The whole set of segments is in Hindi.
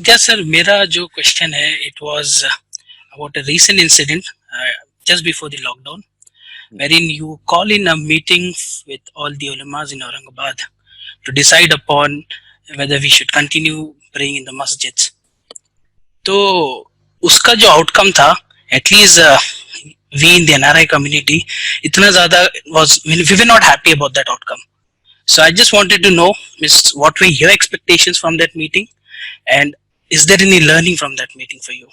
क्या सर, मेरा जो क्वेश्चन है it was about a recent incident just before the lockdown, wherein you call in a meeting with all the ulamas in Aurangabad to decide upon whether we should continue praying in the masjids. तो उसका जो आउटकम था, at least we in the NRI community, इतना ज्यादा was we were not happy about that outcome. So I just wanted to know, Miss, what were your expectations from that meeting, and is there any learning from that meeting for you?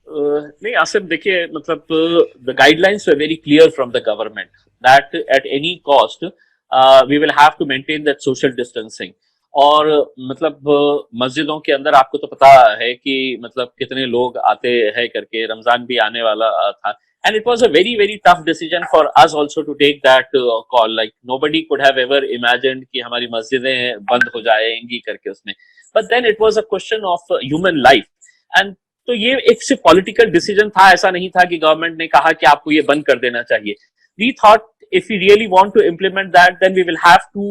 नहीं आसिफ, देखिए मतलब the guidelines were very clear from the government that at any cost we will have to maintain that social distancing. और मतलब मस्जिदों के अंदर आपको तो पता है कि मतलब कितने लोग आते हैं करके, रमजान भी आने वाला था. And it was a very, very tough decision for us also to take that call. Like nobody could have ever imagined कि हमारी मस्जिदें बंद हो जाएंगी करके उसमें. But then it was a question of human life. And तो ये एक सिर्फ पॉलिटिकल डिसीजन था, ऐसा नहीं था कि गवर्नमेंट ने कहा कि आपको ये बंद कर देना चाहिए. We thought if we really want to implement that, then we will have to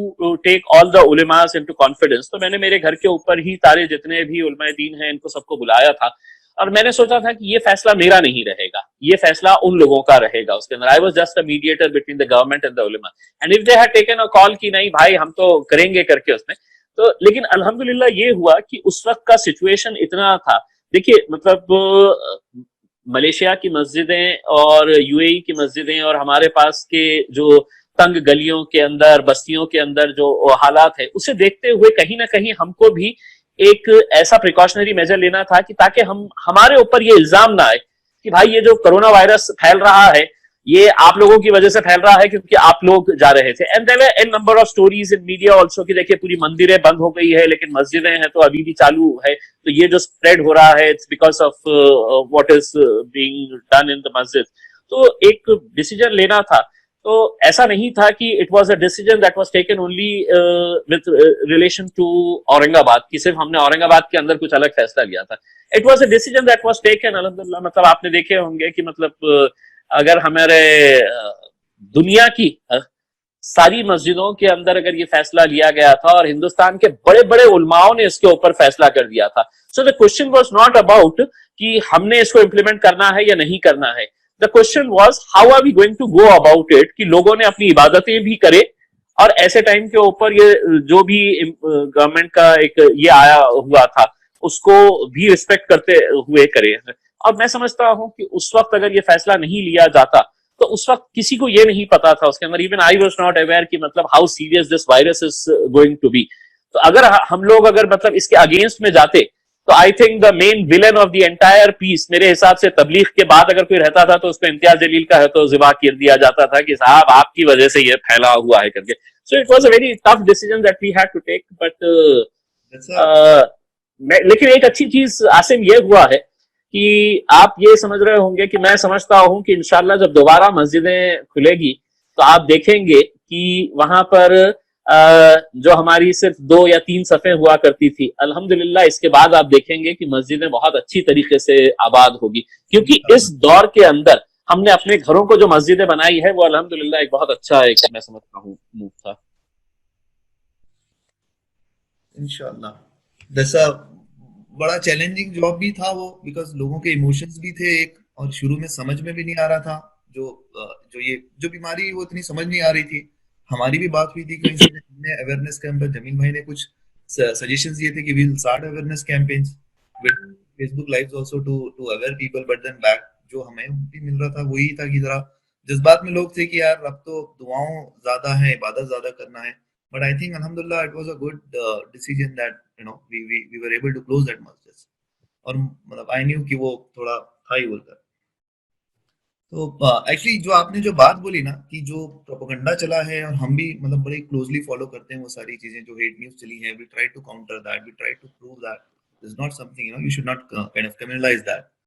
take all the ulemas into confidence. तो मैंने मेरे घर के ऊपर ही सारे जितने भी उलमाए दीन हैं इनको सबको बुलाया था, और मैंने सोचा था कि ये फैसला मेरा नहीं रहेगा, ये फैसला उन लोगों का रहेगा उसके अंदर. I was just a mediator between the government and the Ulema. And if they had taken a call कि नहीं भाई हम तो करेंगे करके उसमें, तो लेकिन अल्हम्दुलिल्लाह ये हुआ कि उस वक्त का सिचुएशन इतना था. देखिए मतलब मलेशिया की मस्जिदें और यूएई की मस्जिदें और हमारे पास के जो तंग गलियों के अंदर, बस्तियों के अंदर जो हालात है, उसे देखते हुए कहीं ना कहीं हमको भी एक ऐसा प्रिकॉशनरी मेजर लेना था कि ताकि हमारे ऊपर ये इल्जाम ना आए कि भाई ये जो कोरोना वायरस फैल रहा है ये आप लोगों की वजह से फैल रहा है क्योंकि आप लोग जा रहे थे. And there were an number of stories in media also कि देखिए पूरी मंदिरें बंद हो गई है लेकिन मस्जिदें हैं तो अभी भी चालू है, तो ये जो स्प्रेड हो रहा है it's because of what is being done in the मस्जिद. तो एक डिसीजन लेना था. तो ऐसा नहीं था कि it was a decision that was taken only with relation to Aurangabad, कि सिर्फ हमने औरंगाबाद के अंदर कुछ अलग फैसला लिया था. It was a decision that was taken अल्हम्दुलिल्लाह. मतलब आपने देखे होंगे कि मतलब अगर हमारे दुनिया की सारी मस्जिदों के अंदर अगर ये फैसला लिया गया था और हिंदुस्तान के बड़े बड़े उलमाओं ने इसके ऊपर फैसला कर दिया था. So the question was not about कि हमने इसको इंप्लीमेंट करना है या नहीं करना है. The question was how are we going to go about it, कि लोगों ने अपनी इबादतें भी करे और ऐसे टाइम के ऊपर ये जो भी गवर्नमेंट का एक ये आया हुआ था उसको भी रिस्पेक्ट करते हुए करे. और मैं समझता हूं कि उस वक्त अगर ये फैसला नहीं लिया जाता तो उस वक्त किसी को ये नहीं पता था उसके अंदर, even I was not aware कि मतलब how serious this virus is going to be. तो अगर हम लोग अगर मतलब इसके अगेंस्ट में जाते तो I think the main villain of the entire piece मेरे हिसाब से तबलीग के बाद अगर कोई रहता था तो उसको इम्तियाज जलील का है तो जिबा कर दिया जाता था कि साहब आपकी वजह से ये फैला हुआ है करके. So it was a very tough decision that we had to take. But लेकिन एक अच्छी चीज आसिम ये हुआ है कि आप ये समझ रहे होंगे कि मैं समझता हूं कि इंशाल्लाह जब दोबारा मस्जिदें खुलेगी तो आप देखेंगे कि वहां पर जो हमारी सिर्फ 2 या 3 सफ़ें हुआ करती थी, अल्हम्दुलिल्लाह इसके बाद आप देखेंगे कि मस्जिदें बहुत अच्छी तरीके से आबाद होगी, क्योंकि इस दौर के अंदर हमने अपने घरों को जो मस्जिदें बनाई है वो अल्हम्दुलिल्लाह एक बहुत अच्छा एक मैं समझता हूँ मूव था. इंशाल्लाह जैसा बड़ा चैलेंजिंग जॉब भी था वो, बिकॉज लोगों के इमोशंस भी थे एक, और शुरू में समझ में भी नहीं आ रहा था जो बीमारी वो इतनी समझ नहीं आ रही थी. हमारी भी बात हुई थी कहीं से, हमने अवेयरनेस कैंप पर जमील भाई ने कुछ सजेशंस दिए थे कि we will start awareness campaigns with Facebook lives also to aware people. But then back जो हमें भी मिल रहा था वही था कि जरा जज्बात में लोग थे कि यार अब तो दुआओं ज्यादा है, इबादत ज्यादा करना है. But I think Alhamdulillah it was a good decision that we were able to close that masjid. और मतलब I knew कि वो थोड़ा था ही बोलकर. तो एक्चुअली जो आपने जो बात बोली ना कि जो प्रोपेगेंडा चला है और हम भी मतलब बड़े क्लोजली फॉलो करते हैं वो सारी चीजें जो हेट न्यूज चली है, we try to counter that, we try to prove that this is not something you should not kind of criminalize that.